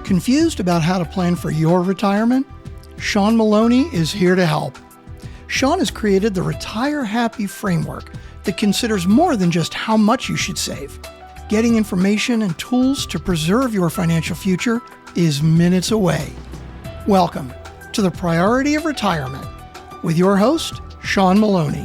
Confused about how to plan for your retirement? Shawn Maloney is here to help. Shawn has created the Retire Happy framework that considers more than just how much you should save. Getting information and tools to preserve your financial future is minutes away. Welcome to the Priority of Retirement with your host, Shawn Maloney.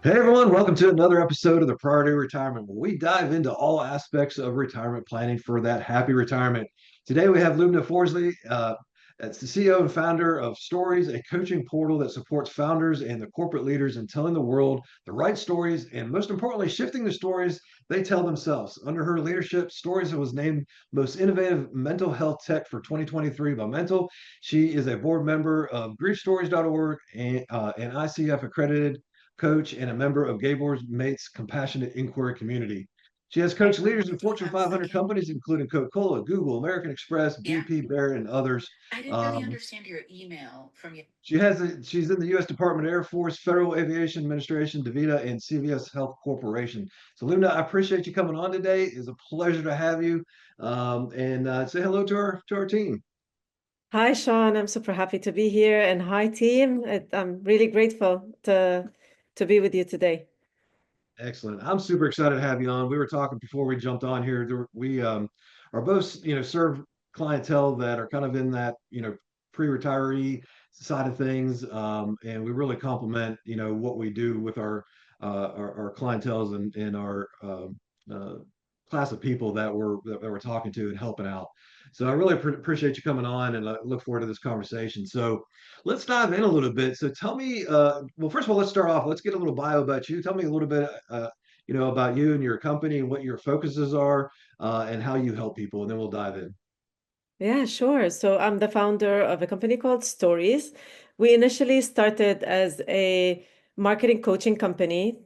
Hey everyone, welcome to another episode of the Priority of Retirement, where we dive into all aspects of retirement planning for that happy retirement. Today we have Lubna Forzley. That's the CEO and founder of Stories, a coaching portal that supports founders and the corporate leaders in telling the world the right stories, and most importantly, shifting the stories they tell themselves. Under her leadership, Stories was named most innovative mental health tech for 2023 by Mentl. She is a board member of griefstories.org and ICF-accredited coach and a member of Gabor's Mate's Compassionate Inquiry community. She has coached leaders in Fortune 500 companies, including Coca-Cola, Google, American Express, BP, Barrett, and others. I didn't really understand your email from you. She's in the U.S. Department of Air Force, Federal Aviation Administration, DaVita, and CVS Health Corporation. So, Lubna, I appreciate you coming on today. It's a pleasure to have you. Say hello to our team. Hi, Shawn. I'm super happy to be here. And hi, team. I'm really grateful to be with you today. Excellent. I'm super excited to have you on. We were talking before we jumped on here. We are both, serve clientele that are kind of in that, pre-retiree side of things, and we really complement, what we do with our clientels and our class of people that we're talking to and helping out. So I really appreciate you coming on, and I look forward to this conversation. So let's dive in a little bit. So tell me, well, first of all, let's start off. Let's get a little bio about you. Tell me a little bit, about you and your company and what your focuses are, and how you help people, and then we'll dive in. Yeah, sure. So I'm the founder of a company called Stories. We initially started as a marketing coaching company.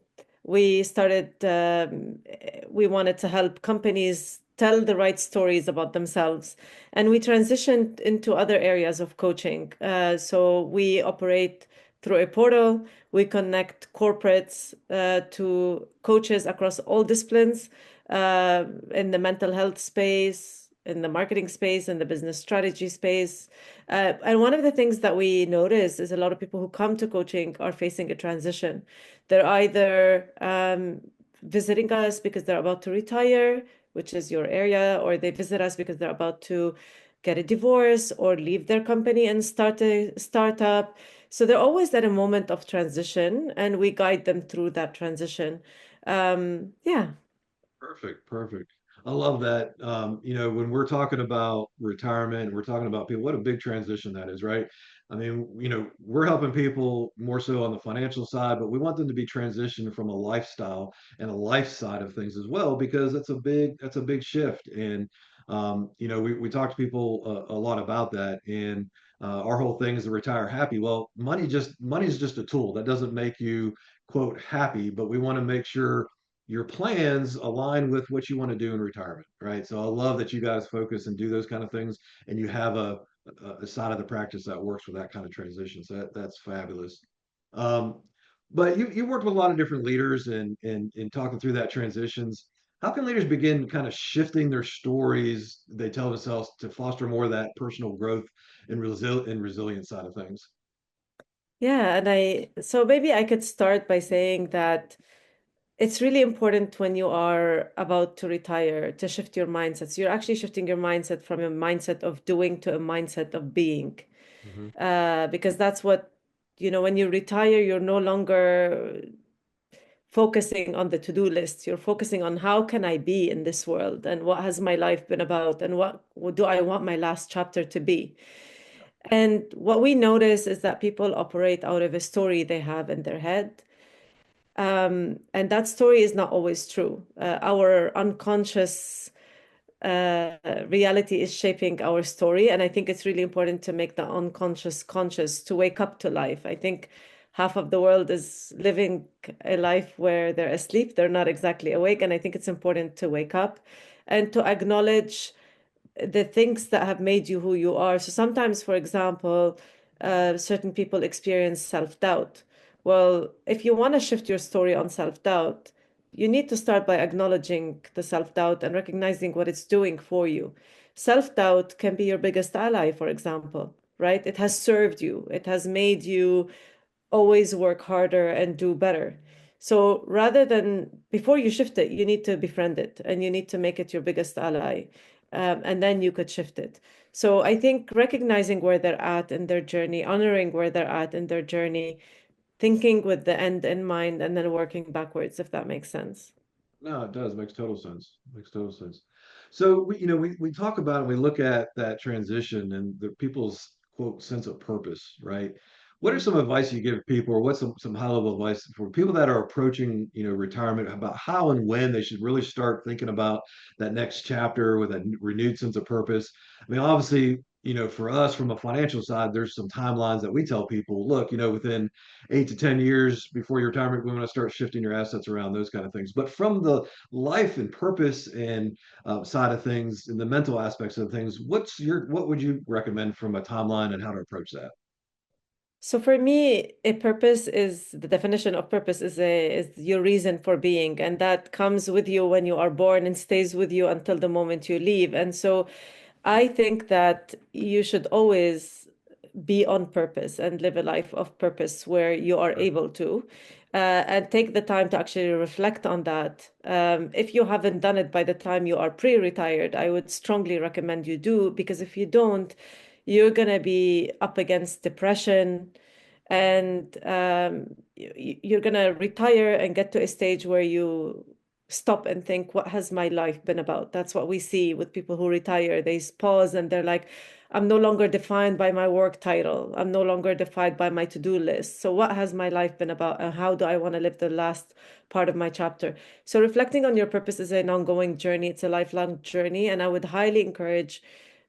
We wanted to help companies tell the right stories about themselves. And we transitioned into other areas of coaching. So we operate through a portal. We connect corporates to coaches across all disciplines in the mental health space, in the marketing space, in the business strategy space. And one of the things that we notice is a lot of people who come to coaching are facing a transition. They're either visiting us because they're about to retire, which is your area, or they visit us because they're about to get a divorce or leave their company and start a startup. So they're always at a moment of transition, and we guide them through that transition. Yeah. Perfect. I love that. When we're talking about retirement, we're talking about people, what a big transition that is, right? I mean, we're helping people more so on the financial side, but we want them to be transitioned from a lifestyle and a life side of things as well, because that's a big shift. And we talk to people a lot about that. And our whole thing is to retire happy. Well, money is just a tool that doesn't make you quote happy, but we want to make sure your plans align with what you want to do in retirement, right? So I love that you guys focus and do those kind of things, and you have a side of the practice that works for that kind of transition. So that's fabulous. But you worked with a lot of different leaders and in talking through that transitions. How can leaders begin kind of shifting their stories they tell themselves to foster more of that personal growth and resilience side of things? Yeah, so maybe I could start by saying that it's really important when you are about to retire to shift your mindset. So you're actually shifting your mindset from a mindset of doing to a mindset of being. Because that's what, when you retire, you're no longer focusing on the to-do list. You're focusing on how can I be in this world, and what has my life been about, and what do I want my last chapter to be. And what we notice is that people operate out of a story they have in their head. And that story is not always true. Our unconscious reality is shaping our story. And I think it's really important to make the unconscious conscious, to wake up to life. I think half of the world is living a life where they're asleep. They're not exactly awake. And I think it's important to wake up and to acknowledge the things that have made you who you are. So sometimes, for example, certain people experience self-doubt. Well, if you want to shift your story on self-doubt, you need to start by acknowledging the self-doubt and recognizing what it's doing for you. Self-doubt can be your biggest ally, for example, right? It has served you. It has made you always work harder and do better. So rather than, before you shift it, you need to befriend it and you need to make it your biggest ally. And then you could shift it. So I think recognizing where they're at in their journey, honoring where they're at in their journey, thinking with the end in mind, and then working backwards, if that makes sense. No, it does. Makes total sense. Makes total sense. So we talk about and we look at that transition and the people's quote sense of purpose, right? What are some advice you give people, or what's some high level advice for people that are approaching, retirement about how and when they should really start thinking about that next chapter with a renewed sense of purpose? I mean, obviously, for us from a financial side, there's some timelines that we tell people, look, within 8 to 10 years before your retirement, we want to start shifting your assets around, those kind of things. But from the life and purpose and side of things, and the mental aspects of things, what would you recommend from a timeline and how to approach that? So for me, a purpose is the definition of purpose is your reason for being, and that comes with you when you are born and stays with you until the moment you leave. And so I think that you should always be on purpose and live a life of purpose where you are Sure. able to, and take the time to actually reflect on that. If you haven't done it by the time you are pre-retired, I would strongly recommend you do, because if you don't, you're going to be up against depression, and you're going to retire and get to a stage where you stop and think, what has my life been about? That's what we see with people who retire. They pause and they're like, I'm no longer defined by my work title. I'm no longer defined by my to-do list. So what has my life been about, and how do I want to live the last part of my chapter? So reflecting on your purpose is an ongoing journey. It's a lifelong journey, and I would highly encourage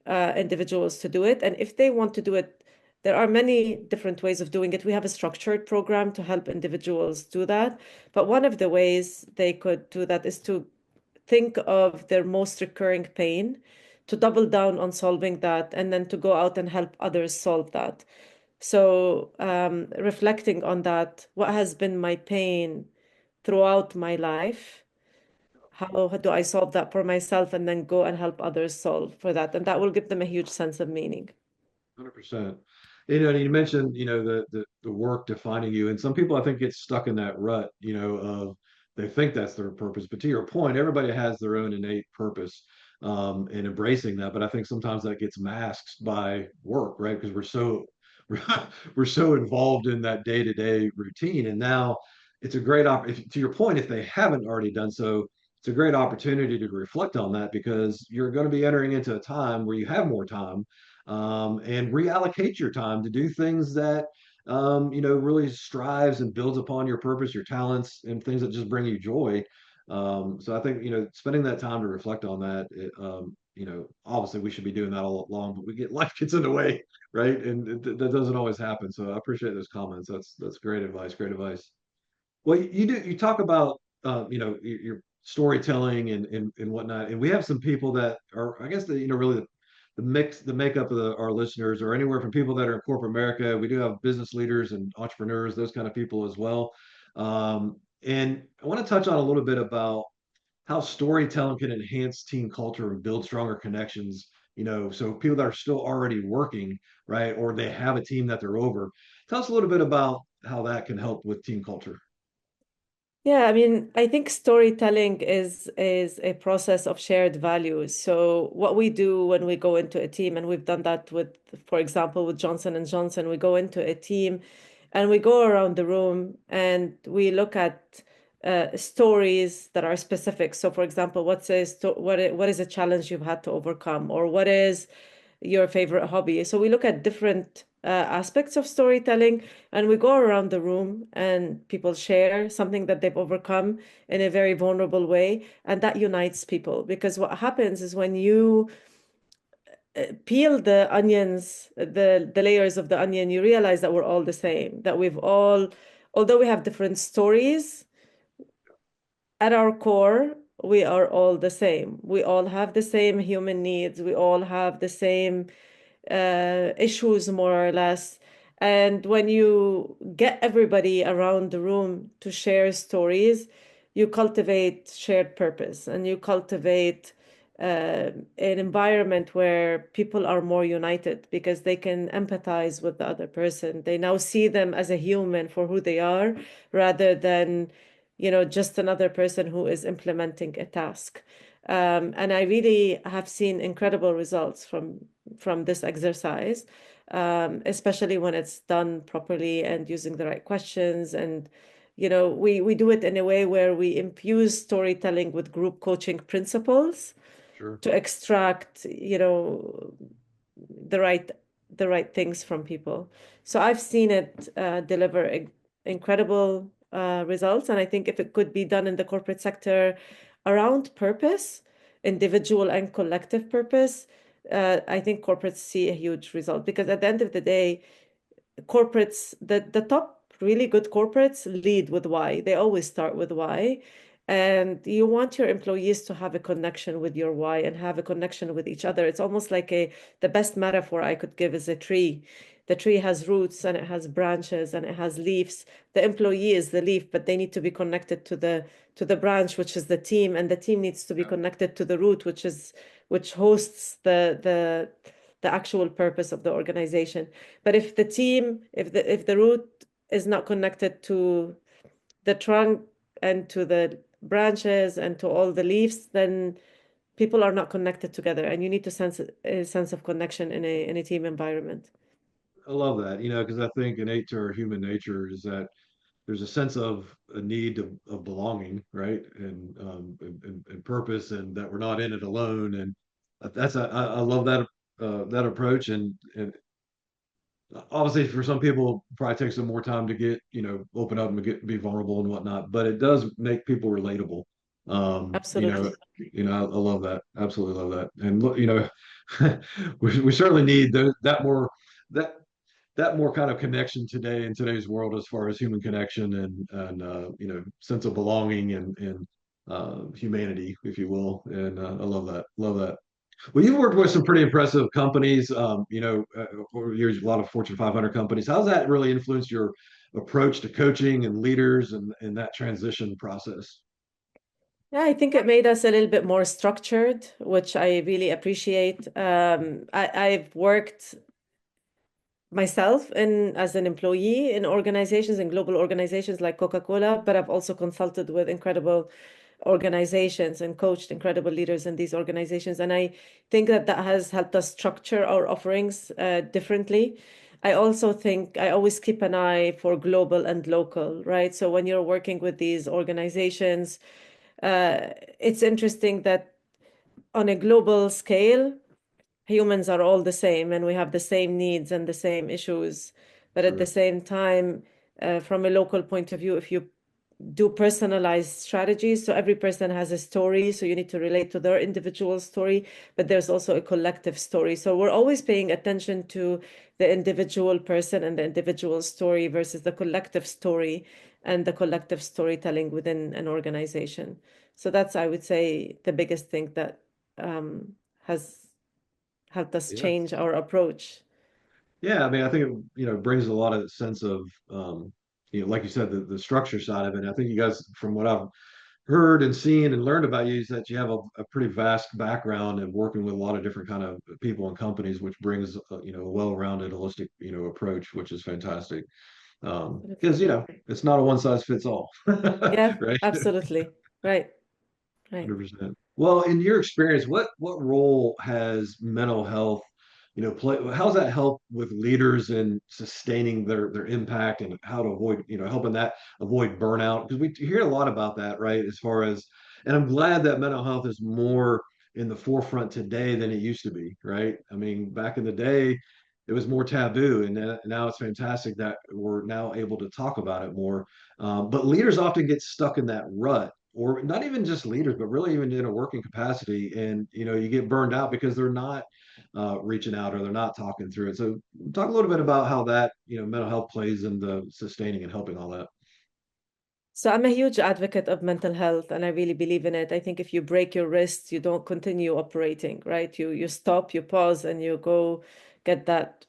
individuals to do it. And if they want to do it, there are many different ways of doing it. We have a structured program to help individuals do that. But one of the ways they could do that is to think of their most recurring pain, to double down on solving that, and then to go out and help others solve that. So reflecting on that, what has been my pain throughout my life? How do I solve that for myself, and then go and help others solve for that? And that will give them a huge sense of meaning. 100%. And you mentioned, the work defining you, and some people I think get stuck in that rut, of they think that's their purpose. But to your point, everybody has their own innate purpose, and embracing that. But I think sometimes that gets masked by work, right? Because we're so involved in that day-to-day routine. And now it's a great to your point, if they haven't already done so, it's a great opportunity to reflect on that, because you're going to be entering into a time where you have more time, and reallocate your time to do things that really strives and builds upon your purpose, your talents, and things that just bring you joy. So I think spending that time to reflect on that. Obviously we should be doing that all along, but we get life gets in the way, right? And that doesn't always happen. So I appreciate those comments. That's great advice. Great advice. Well, you talk about your storytelling and whatnot, and we have some people that are, I guess, really the makeup of our listeners are anywhere from people that are in corporate America. We do have business leaders and entrepreneurs, those kind of people as well. And I want to touch on a little bit about how storytelling can enhance team culture and build stronger connections. So people that are still already working, right, or they have a team that they're over. Tell us a little bit about how that can help with team culture. Yeah, I mean, I think storytelling is a process of shared values. So what we do when we go into a team, and we've done that with, for example, with Johnson and Johnson, we go into a team and we go around the room and we look at stories that are specific. So, for example, what is a challenge you've had to overcome, or what is your favorite hobby? So we look at different aspects of storytelling, and we go around the room and people share something that they've overcome in a very vulnerable way, and that unites people. Because what happens is when you peel the onions, the layers of the onion, you realize that we're all the same, that although we have different stories, at our core, we are all the same. We all have the same human needs. We all have the same issues, more or less. And when you get everybody around the room to share stories, you cultivate shared purpose and you cultivate an environment where people are more united because they can empathize with the other person. They now see them as a human for who they are rather than, just another person who is implementing a task. And I really have seen incredible results from this exercise, especially when it's done properly and using the right questions. And we do it in a way where we infuse storytelling with group coaching principles Sure. to extract, the right things from people. So I've seen it deliver incredible results. And I think if it could be done in the corporate sector around purpose, individual and collective purpose, I think corporates see a huge result because at the end of the day, corporates, the top really good corporates lead with why. They always start with why. And you want your employees to have a connection with your why and have a connection with each other. It's almost like the best metaphor I could give is a tree. The tree has roots and it has branches and it has leaves. The employee is the leaf, but they need to be connected to the branch, which is the team, and the team needs to be connected to the root, which hosts the actual purpose of the organization. But if the root is not connected to the trunk and to the branches and to all the leaves, then people are not connected together, and you need to sense a sense of connection in a team environment. I love that, because I think innate to our human nature is that there's a sense of a need of belonging, right? And purpose, and that we're not in it alone. And I love that that approach. And obviously for some people it probably takes some more time to get, open up and be vulnerable and whatnot, but it does make people relatable. Absolutely. I love that. Absolutely love that. And look, we certainly need that that more kind of connection today in today's world, as far as human connection and sense of belonging and humanity, if you will. And I love that. Love that. Well, you've worked with some pretty impressive companies. Over the years, a lot of Fortune 500 companies. How's that really influenced your approach to coaching and leaders and that transition process? Yeah, I think it made us a little bit more structured, which I really appreciate. I've worked myself as an employee in organizations and global organizations like Coca-Cola, but I've also consulted with incredible organizations and coached incredible leaders in these organizations. And I think that has helped us structure our offerings differently. I also think I always keep an eye for global and local, right? So when you're working with these organizations, it's interesting that on a global scale, humans are all the same and we have the same needs and the same issues. But at the same time, from a local point of view, if you do personalized strategies, so every person has a story, so you need to relate to their individual story, but there's also a collective story. So we're always paying attention to the individual person and the individual story versus the collective story and the collective storytelling within an organization. So that's, I would say, the biggest thing that has helped us change our approach. Yeah, I mean, I think it brings a lot of sense of like you said, the structure side of it. And I think you guys, from what I've heard and seen and learned about you, is that you have a pretty vast background and working with a lot of different kind of people and companies, which brings a well-rounded, holistic approach, which is fantastic. Because it's not a one size fits all, Yeah, right? absolutely. Right. Right. 100%. Well, in your experience, what role has mental health, play? How's that help with leaders in sustaining their impact and how to avoid, helping that avoid burnout? Because we hear a lot about that, right? As far as, and I'm glad that mental health is more in the forefront today than it used to be, right? I mean, back in the day, it was more taboo, and now it's fantastic that we're now able to talk about it more. But leaders often get stuck in that rut, or not even just leaders, but really even in a working capacity. And, you get burned out because they're not reaching out or they're not talking through it. So talk a little bit about how that, mental health plays in the sustaining and helping all that. So I'm a huge advocate of mental health and I really believe in it. I think if you break your wrists, you don't continue operating, right? You stop, you pause, and you go get that,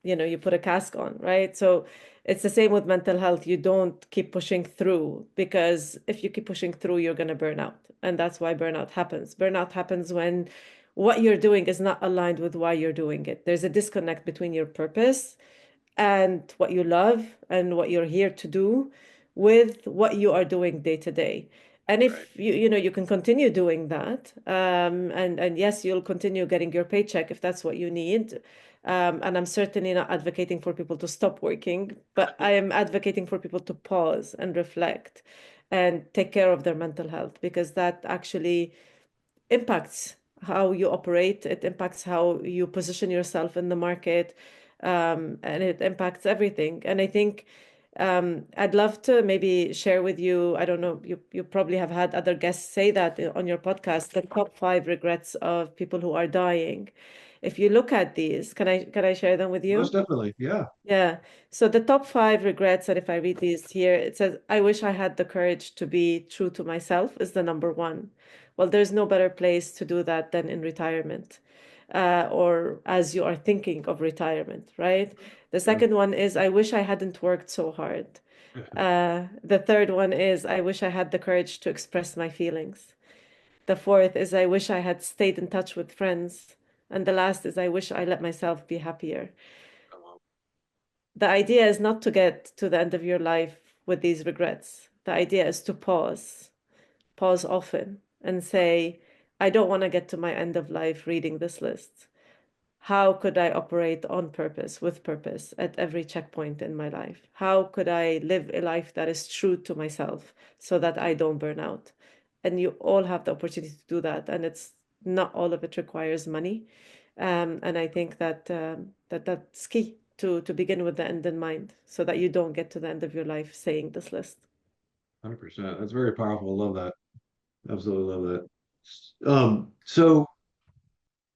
you put a cask on, right? So it's the same with mental health. You don't keep pushing through, because if you keep pushing through, you're going to burn out. And that's why burnout happens. Burnout happens when what you're doing is not aligned with why you're doing it. There's a disconnect between your purpose and what you love and what you're here to do with what you are doing day to day. And Right. if you can continue doing that, and yes, you'll continue getting your paycheck if that's what you need. And I'm certainly not advocating for people to stop working, but I am advocating for people to pause and reflect and take care of their mental health, because that actually impacts how you operate. It impacts how you position yourself in the market, and it impacts everything. And I think I'd love to maybe share with you, I don't know, you probably have had other guests say that on your podcast, the top 5 regrets of people who are dying. If you look at these, can I share them with you? Most definitely. Yeah. Yeah. So the top 5 regrets, and if I read these here, it says, I wish I had the courage to be true to myself, is the number 1. Well, there's no better place to do that than in retirement, or as you are thinking of retirement, right? The second one is, I wish I hadn't worked so hard. The third one is, I wish I had the courage to express my feelings. The fourth is, I wish I had stayed in touch with friends. And the last is, I wish I let myself be happier. The idea is not to get to the end of your life with these regrets. The idea is to pause often and say, I don't want to get to my end of life reading this list. How could I operate on purpose, with purpose, at every checkpoint in my life? How could I live a life that is true to myself so that I don't burn out? And you all have the opportunity to do that. And it's not all of it requires money. And I think that's key to begin with the end in mind, so that you don't get to the end of your life saying this list. 100%. That's very powerful. I love that. Absolutely love that. So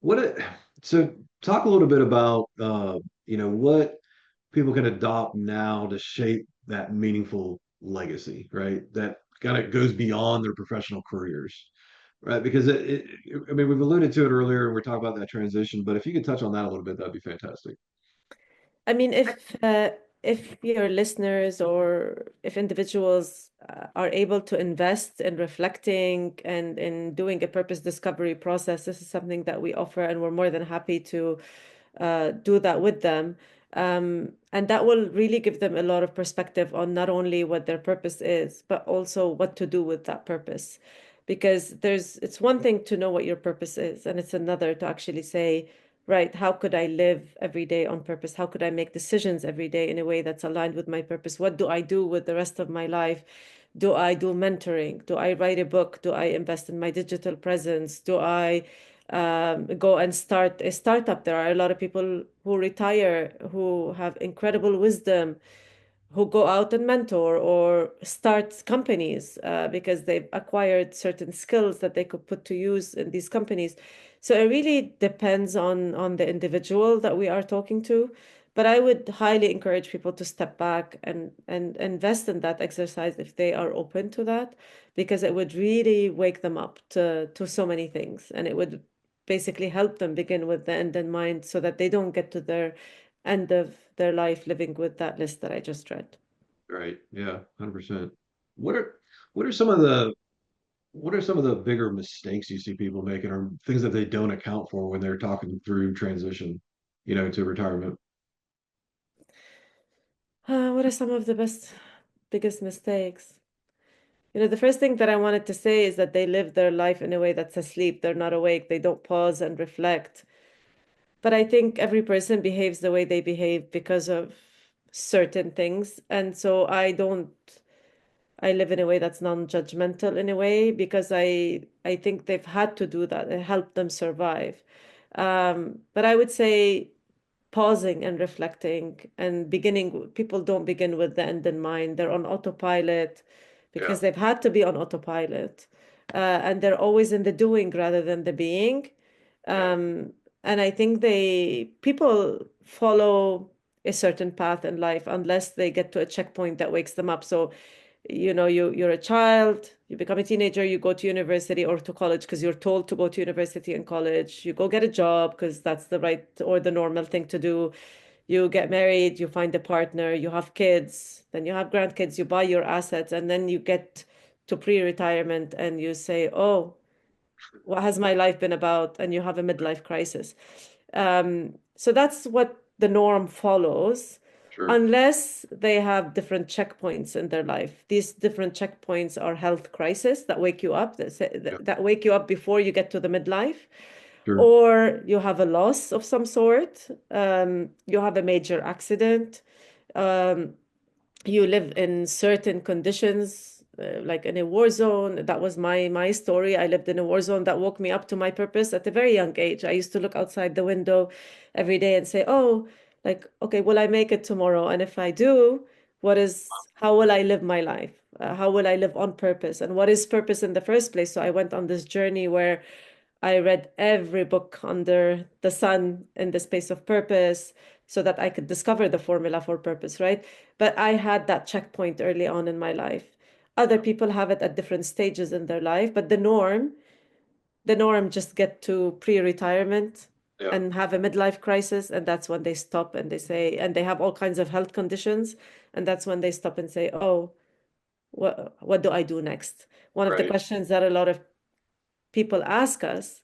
what it, so talk a little bit about what people can adopt now to shape that meaningful legacy, right? That kind of goes beyond their professional careers, right? Because I mean, we've alluded to it earlier, and we're talking about that transition, but if you could touch on that a little bit, that'd be fantastic. I mean, if your listeners or if individuals are able to invest in reflecting and in doing a purpose discovery process, this is something that we offer, and we're more than happy to do that with them. And that will really give them a lot of perspective on not only what their purpose is, but also what to do with that purpose. Because it's one thing to know what your purpose is, and it's another to actually say, right, how could I live every day on purpose? How could I make decisions every day in a way that's aligned with my purpose? What do I do with the rest of my life? Do I do mentoring? Do I write a book? Do I invest in my digital presence? Do I go and start a startup? There are a lot of people who retire who have incredible wisdom, who go out and mentor or start companies because they've acquired certain skills that they could put to use in these companies. So it really depends on the individual that we are talking to. But I would highly encourage people to step back and invest in that exercise if they are open to that, because it would really wake them up to so many things. And it would basically help them begin with the end in mind, so that they don't get to their end of their life living with that list that I just read. Right. Yeah, 100%. What are what are some of the what are some of the bigger mistakes you see people making, or things that they don't account for when they're talking through transition, to retirement? What are some of the biggest mistakes? The first thing that I wanted to say is that they live their life in a way that's asleep. They're not awake. They don't pause and reflect. But I think every person behaves the way they behave because of certain things. And so I live in a way that's non-judgmental in a way, because I think they've had to do that. It helped them survive. But I would say pausing and reflecting and people don't begin with the end in mind. They're on autopilot Yeah. because they've had to be on autopilot. And they're always in the doing rather than the being. And I think people follow a certain path in life unless they get to a checkpoint that wakes them up. So you're a child, you become a teenager, you go to university or to college because you're told to go to university and college. You go get a job because that's the right or the normal thing to do. You get married, you find a partner, you have kids, then you have grandkids, you buy your assets, and then you get to pre-retirement and you say, oh, what has my life been about? And you have a midlife crisis. So that's what the norm follows, Sure. unless they have different checkpoints in their life. These different checkpoints are health crisis that wake you up, that wake you up before you get to the midlife. Sure. Or you have a loss of some sort, you have a major accident, you live in certain conditions, like in a war zone. That was my story. I lived in a war zone that woke me up to my purpose at a very young age. I used to look outside the window every day and say, oh, like, okay, will I make it tomorrow? And if I do, how will I live my life? How will I live on purpose? And what is purpose in the first place? So I went on this journey where I read every book under the sun in the space of purpose so that I could discover the formula for purpose, right? But I had that checkpoint early on in my life. Other people have it at different stages in their life, but the norm just get to pre-retirement and have a midlife crisis, and that's when they stop and they say, and they have all kinds of health conditions, and that's when they stop and say, oh, what do I do next? One of the questions that a lot of people ask us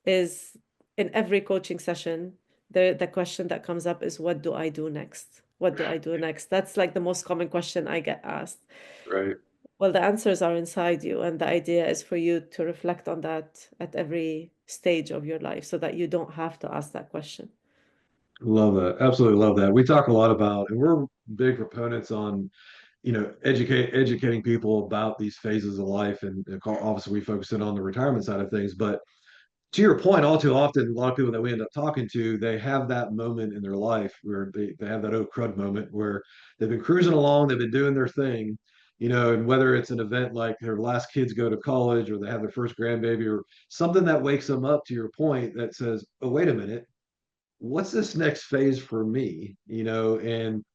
is, in every coaching session, the question that comes up is, what do I do next? What do I do next? That's like the most common question I get asked. Right. Well, the answers are inside you, and the idea is for you to reflect on that at every stage of your life so that you don't have to ask that question. Love that. Absolutely love that. We talk a lot about, and we're big proponents on, educating people about these phases of life. And obviously we focus in on the retirement side of things, but to your point, all too often, a lot of people that we end up talking to, they have that moment in their life where they have that oh crud moment where they've been cruising along, they've been doing their thing, and whether it's an event like their last kids go to college or they have their first grandbaby or something that wakes them up, to your point, that says, oh, wait a minute, what's this next phase for me? And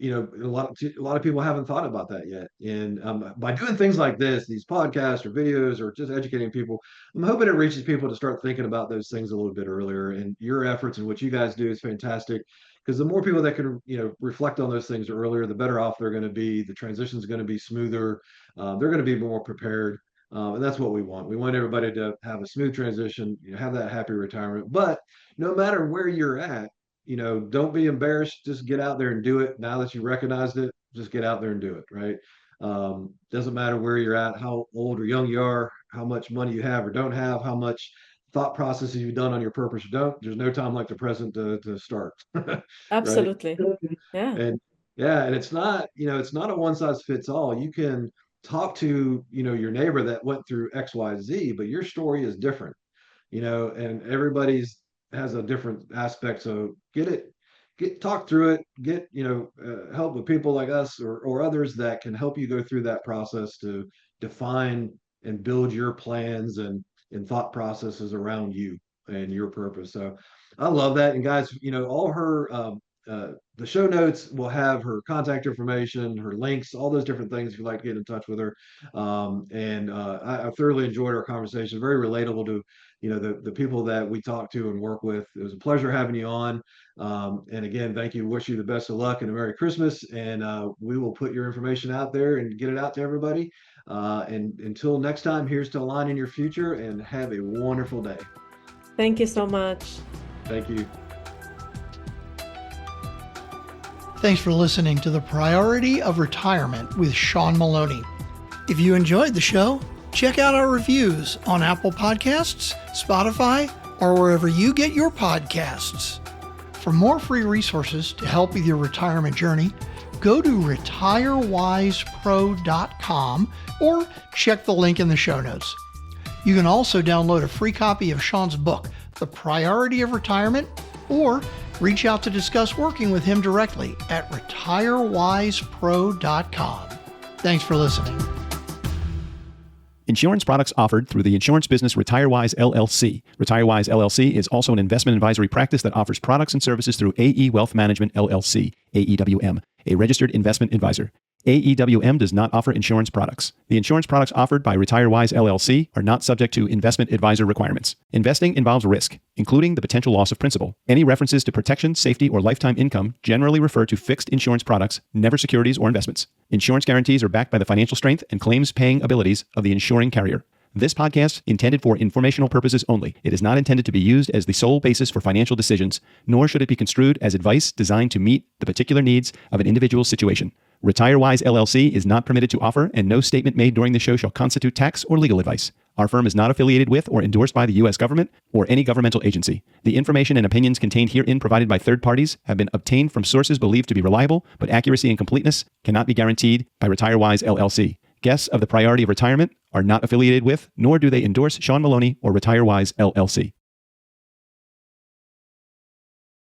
a lot of people haven't thought about that yet. And by doing things like this, these podcasts or videos or just educating people, I'm hoping it reaches people to start thinking about those things a little bit earlier. And your efforts and what you guys do is fantastic, because the more people that can, reflect on those things earlier, the better off they're going to be. The transition is going to be smoother. They're going to be more prepared. And that's what we want. We want everybody to have a smooth transition, have that happy retirement. But no matter where you're at, don't be embarrassed. Just get out there and do it. Now that you recognized it, just get out there and do it. Right. Doesn't matter where you're at, how old or young you are, how much money you have or don't have, how much thought processes you've done on your purpose or don't. There's no time like the present to start. Absolutely. Right? Yeah. And it's not, it's not a one size fits all. You can talk to, your neighbor that went through XYZ, but your story is different, and everybody's has a different aspect. So talk through it, get, help with people like us or others that can help you go through that process to define and build your plans and thought processes around you and your purpose. So I love that. And guys, all her, the show notes will have her contact information, her links, all those different things if you'd like to get in touch with her. I thoroughly enjoyed our conversation. Very relatable to, the people that we talk to and work with. It was a pleasure having you on. And again, thank you. Wish you the best of luck and a Merry Christmas. And we will put your information out there and get it out to everybody. And until next time, here's to aligning your future, and have a wonderful day. Thank you so much. Thank you. Thanks for listening to The Priority of Retirement with Shawn Maloney. If you enjoyed the show, check out our reviews on Apple Podcasts, Spotify, or wherever you get your podcasts. For more free resources to help with your retirement journey, go to retirewisepro.com or check the link in the show notes. You can also download a free copy of Shawn's book, The Priority of Retirement, or reach out to discuss working with him directly at retirewisepro.com. Thanks for listening. Insurance products offered through the insurance business RetireWise LLC. RetireWise LLC is also an investment advisory practice that offers products and services through AE Wealth Management LLC, AEWM, a registered investment advisor. AEWM does not offer insurance products. The insurance products offered by RetireWise LLC are not subject to investment advisor requirements. Investing involves risk, including the potential loss of principal. Any references to protection, safety, or lifetime income generally refer to fixed insurance products, never securities or investments. Insurance guarantees are backed by the financial strength and claims-paying abilities of the insuring carrier. This podcast intended for informational purposes only. It is not intended to be used as the sole basis for financial decisions, nor should it be construed as advice designed to meet the particular needs of an individual's situation. RetireWise LLC is not permitted to offer, and no statement made during the show shall constitute tax or legal advice. Our firm is not affiliated with or endorsed by the U.S. government or any governmental agency. The information and opinions contained herein provided by third parties have been obtained from sources believed to be reliable, but accuracy and completeness cannot be guaranteed by RetireWise LLC. Guests of the Priority of Retirement are not affiliated with, nor do they endorse Shawn Maloney or RetireWise LLC.